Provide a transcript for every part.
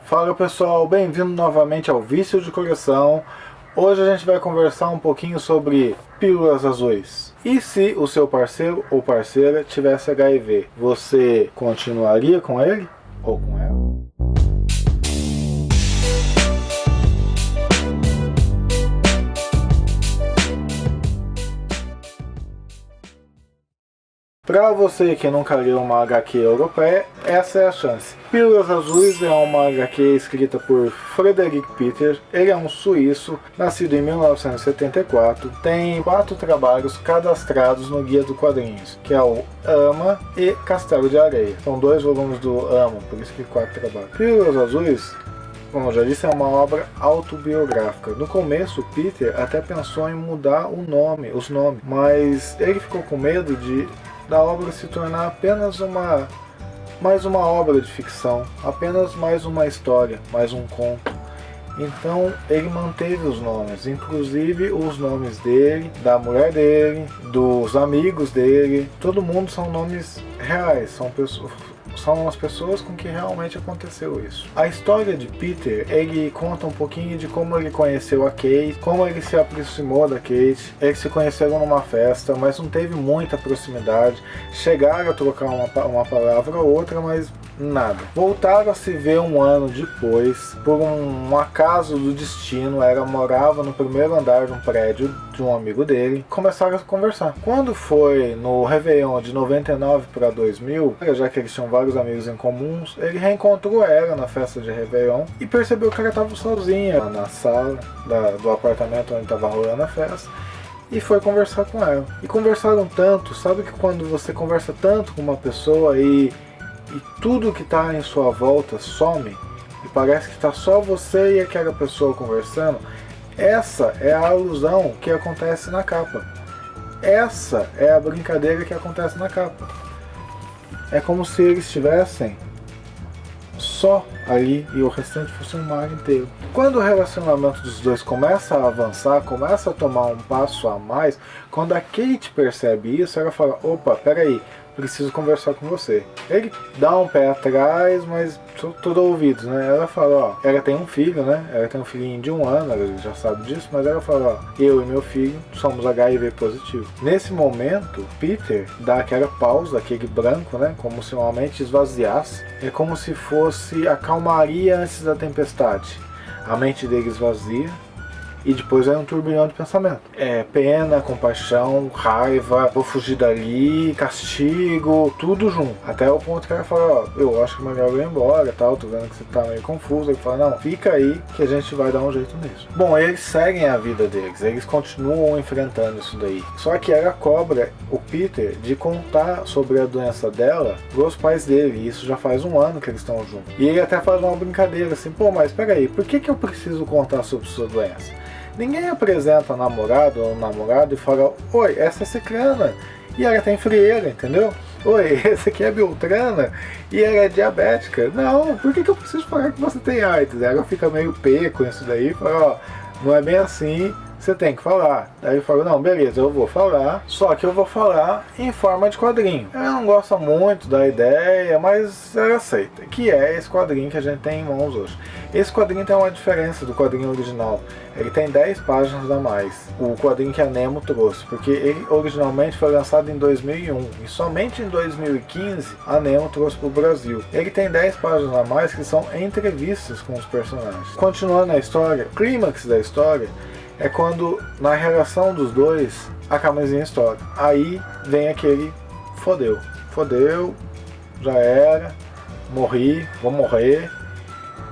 Fala pessoal, bem-vindo novamente ao Vício de Coração. Hoje a gente vai conversar um pouquinho sobre pílulas azuis. E se o seu parceiro ou parceira tivesse HIV, você continuaria com ele ou com ela? Para você que nunca leu uma HQ europeia, essa é a chance. Pílulas Azuis é uma HQ escrita por Frederick Peter. Ele é um suíço, nascido em 1974. Tem 4 trabalhos cadastrados no Guia dos Quadrinhos, que é o Ama e Castelo de Areia. São 2 volumes do Ama, por isso que 4 trabalhos. Pílulas Azuis, como eu já disse, é uma obra autobiográfica. No começo, Peter até pensou em mudar os nomes, mas ele ficou com medo da obra se tornar apenas mais uma obra de ficção, apenas mais uma história, mais um conto. Então ele manteve os nomes, inclusive os nomes dele, da mulher dele, dos amigos dele. Todo mundo são nomes reais, são as pessoas com que realmente aconteceu isso. A história de Peter, ele conta um pouquinho de como ele conheceu a Kate, como ele se aproximou da Kate. Eles se conheceram numa festa, mas não teve muita proximidade. Chegaram a trocar uma palavra ou outra, mas nada. Voltaram a se ver um ano depois, por um acaso do destino. Ela morava no primeiro andar de um prédio de um amigo dele. Começaram a conversar. Quando foi no Réveillon de 99 para 2000, já que eles tinham vários amigos em comuns, ele reencontrou ela na festa de Réveillon e percebeu que ela estava sozinha na sala do apartamento onde estava rolando a festa. E foi conversar com ela. E conversaram tanto, sabe que quando você conversa tanto com uma pessoa e tudo que está em sua volta some e parece que está só você e aquela pessoa conversando. Essa é a alusão que acontece na capa. Essa é a brincadeira que acontece na capa. É como se eles estivessem só ali e o restante fosse um mar inteiro. Quando o relacionamento dos dois começa a avançar, começa a tomar um passo a mais, quando a Kate percebe isso, ela fala: opa, peraí, preciso conversar com você. Ele dá um pé atrás, mas tudo ouvidos, né? Ela fala, ó, ela tem um filho, né? Ela tem um filhinho de 1 ano, ela já sabe disso, mas ela fala, ó, eu e meu filho somos HIV positivo. Nesse momento, Peter dá aquela pausa, aquele branco, né? Como se uma mente esvaziasse. É como se fosse a calmaria antes da tempestade. A mente dele esvazia. E depois é um turbilhão de pensamento. É pena, compaixão, raiva, vou fugir dali, castigo, tudo junto. Até o ponto que ela fala, ó, eu acho que é melhor eu ir embora, tal, tô vendo que você tá meio confuso. Ele fala, não, fica aí que a gente vai dar um jeito nisso. Bom, eles seguem a vida deles, eles continuam enfrentando isso daí. Só que ela cobra o Peter de contar sobre a doença dela pros pais dele, e isso já faz 1 ano que eles estão juntos. E ele até faz uma brincadeira assim, pô, mas peraí, por que eu preciso contar sobre sua doença? Ninguém apresenta namorado ou namorado e fala, oi, essa é ciclana e ela tem frieira, entendeu? Oi, esse aqui é Beltrana e ela é diabética. Não, por que eu preciso falar que você tem AIDS? Ela fica meio pé com isso daí e fala, ó, não é bem assim, você tem que falar. Aí ele fala, não, beleza, eu vou falar, só que eu vou falar em forma de quadrinho. Ela não gosta muito da ideia, mas ela aceita, que é esse quadrinho que a gente tem em mãos hoje. Esse quadrinho tem uma diferença do quadrinho original. Ele tem 10 páginas a mais, o quadrinho que a Nemo trouxe, porque ele originalmente foi lançado em 2001 e somente em 2015 a Nemo trouxe para o Brasil. Ele tem 10 páginas a mais que são entrevistas com os personagens. Continuando a história, o clímax da história é quando, na relação dos dois, a camisinha estoura. Aí vem aquele fodeu, já era, morri, vou morrer.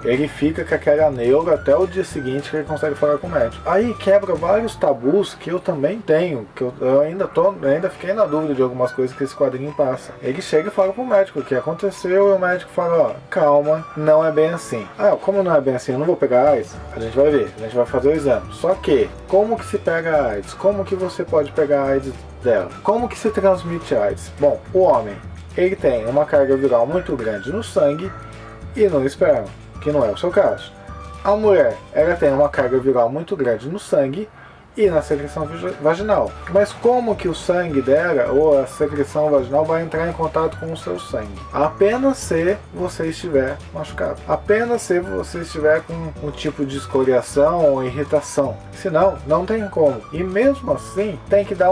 Ele fica com aquela neura até o dia seguinte que ele consegue falar com o médico. Aí quebra vários tabus que eu também tenho, que eu ainda fiquei na dúvida de algumas coisas que esse quadrinho passa. Ele chega e fala pro médico o que aconteceu e o médico fala, ó, calma, não é bem assim. Ah, como não é bem assim, eu não vou pegar AIDS? A gente vai ver, a gente vai fazer o exame. Só que, como que se pega a AIDS? Como que você pode pegar a AIDS dela? Como que se transmite a AIDS? Bom, o homem, ele tem uma carga viral muito grande no sangue e no esperma, que não é o seu caso. A mulher, ela tem uma carga viral muito grande no sangue e na secreção vaginal. Mas como que o sangue dela, ou a secreção vaginal, vai entrar em contato com o seu sangue? Apenas se você estiver machucado. Apenas se você estiver com um tipo de escoriação ou irritação. Senão, não tem como. E mesmo assim, tem que dar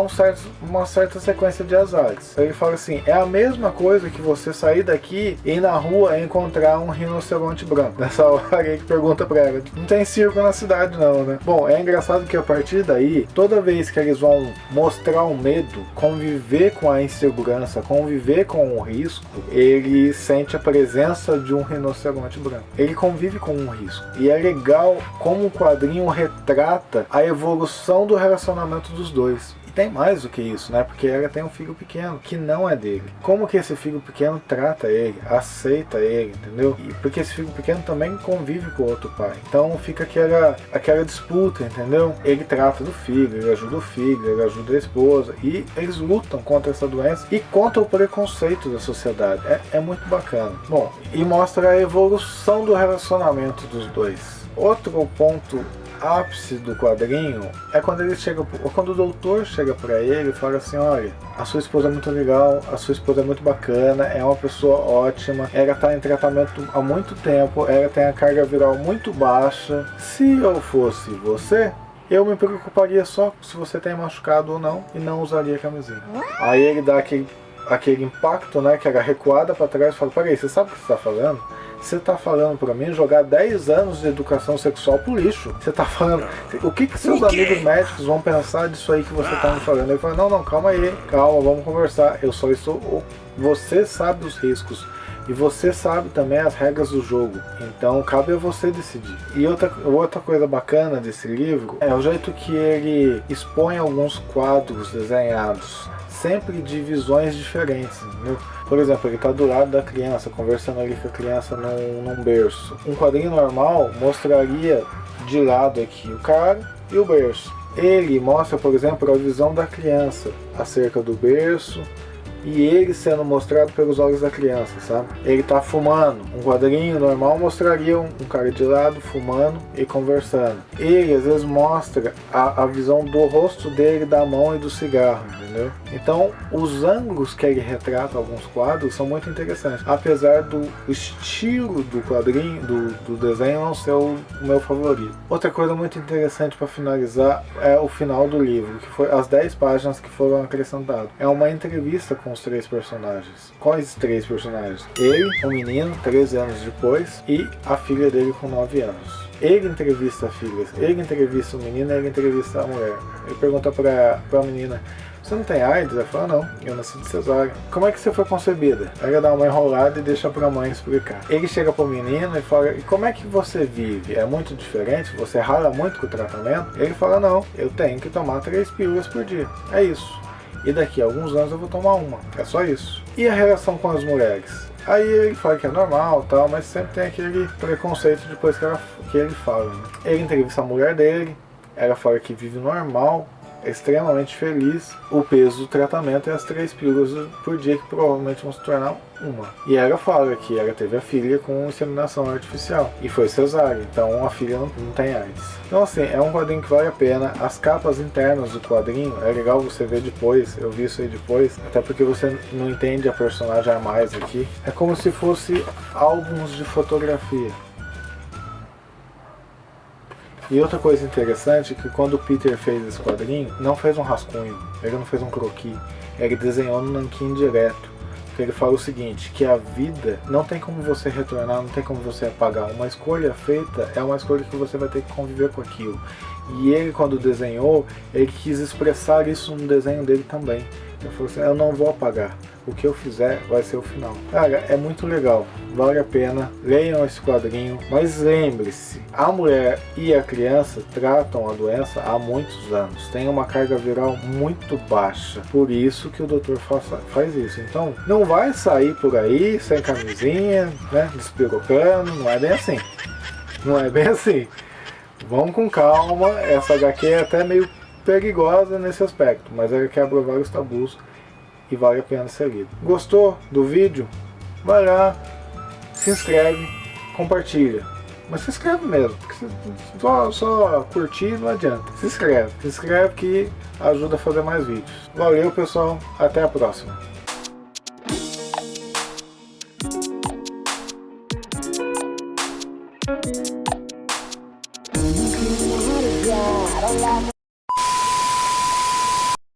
uma certa sequência de azares. Ele fala assim, é a mesma coisa que você sair daqui e ir na rua e encontrar um rinoceronte branco. Nessa hora aí que pergunta pra ela, não tem circo na cidade não, né? Bom, é engraçado que a partir daí, toda vez que eles vão mostrar o medo, conviver com a insegurança, conviver com o risco, ele sente a presença de um rinoceronte branco. Ele convive com um risco. E é legal como o quadrinho retrata a evolução do relacionamento dos dois. Tem mais do que isso, né? Porque ela tem um filho pequeno que não é dele. Como que esse filho pequeno trata ele, aceita ele, entendeu? E porque esse filho pequeno também convive com o outro pai. Então fica aquela disputa, entendeu? Ele trata do filho, ele ajuda o filho, ele ajuda a esposa. E eles lutam contra essa doença e contra o preconceito da sociedade. É muito bacana. Bom, e mostra a evolução do relacionamento dos dois. Outro ponto ápice do quadrinho é quando o doutor chega pra ele e fala assim, olha, a sua esposa é muito legal, a sua esposa é muito bacana, é uma pessoa ótima, ela tá em tratamento há muito tempo, ela tem a carga viral muito baixa. Se eu fosse você, eu me preocuparia só se você tem machucado ou não e não usaria camisinha. Aí ele dá aquele impacto, né, que ela recuada pra trás e fala, peraí, você sabe o que você tá falando? Você tá falando pra mim jogar 10 anos de educação sexual pro lixo. Você tá falando... O que seus amigos médicos vão pensar disso aí que você tá me falando? Ele fala, não, calma aí, calma, vamos conversar. Eu só estou... Você sabe os riscos. E você sabe também as regras do jogo. Então cabe a você decidir. E outra coisa bacana desse livro é o jeito que ele expõe alguns quadros desenhados, sempre de visões diferentes, entendeu? Por exemplo, ele está do lado da criança, conversando ali com a criança num berço. Um quadrinho normal mostraria de lado aqui o cara e o berço. Ele mostra, por exemplo, a visão da criança acerca do berço e ele sendo mostrado pelos olhos da criança, sabe? Ele tá fumando. Um quadrinho normal mostraria um cara de lado fumando e conversando. Ele às vezes mostra a visão do rosto dele, da mão e do cigarro, entendeu? Então os ângulos que ele retrata alguns quadros são muito interessantes, apesar do estilo do quadrinho, do desenho não ser o meu favorito. Outra coisa muito interessante para finalizar é o final do livro, que foi as 10 páginas que foram acrescentadas. É uma entrevista com os 3 personagens. Quais 3 personagens? Ele, um menino, 13 anos depois, e a filha dele com 9 anos. Ele entrevista a filha, ele entrevista o menino, ele entrevista a mulher. Ele pergunta pra menina, você não tem AIDS? Ela fala, não, eu nasci de cesárea. Como é que você foi concebida? Ela dá uma enrolada e deixa pra mãe explicar. Ele chega pro menino e fala, e como é que você vive? É muito diferente? Você rala muito com o tratamento? Ele fala, não, eu tenho que tomar 3 pílulas por dia. É isso. E daqui a alguns anos eu vou tomar uma. É só isso. E a relação com as mulheres? Aí ele fala que é normal, tal, mas sempre tem aquele preconceito depois que ele fala, né? Ele entrevista a mulher dele, ela fala que vive normal, é extremamente feliz. O peso do tratamento é as 3 pílulas por dia, que provavelmente vão se tornar uma. E ela fala que ela teve a filha com inseminação artificial e foi cesárea, então a filha não tem AIDS. Então assim, é um quadrinho que vale a pena. As capas internas do quadrinho, é legal você ver depois, eu vi isso aí depois, até porque você não entende a personagem a mais aqui. É como se fosse álbuns de fotografia. E outra coisa interessante é que quando o Peter fez esse quadrinho, não fez um rascunho, ele não fez um croquis, ele desenhou no nanquim direto. Ele fala o seguinte, que a vida não tem como você retornar, não tem como você apagar. Uma escolha feita é uma escolha que você vai ter que conviver com aquilo. E ele, quando desenhou, ele quis expressar isso no desenho dele também. Ele falou assim, eu não vou apagar. O que eu fizer vai ser o final. Cara, é muito legal. Vale a pena. Leiam esse quadrinho. Mas lembre-se, a mulher e a criança tratam a doença há muitos anos. Tem uma carga viral muito baixa. Por isso que o doutor faz isso. Então, não vai sair por aí sem camisinha, né? Despirocando. Não é bem assim. Não é bem assim. Vamos com calma. Essa HQ é até meio perigosa nesse aspecto. Mas ela quebra vários tabus. E vale a pena ser lido. Gostou do vídeo? Vai lá, se inscreve, compartilha. Mas se inscreve mesmo, porque só curtir não adianta. Se inscreve que ajuda a fazer mais vídeos. Valeu, pessoal, até a próxima.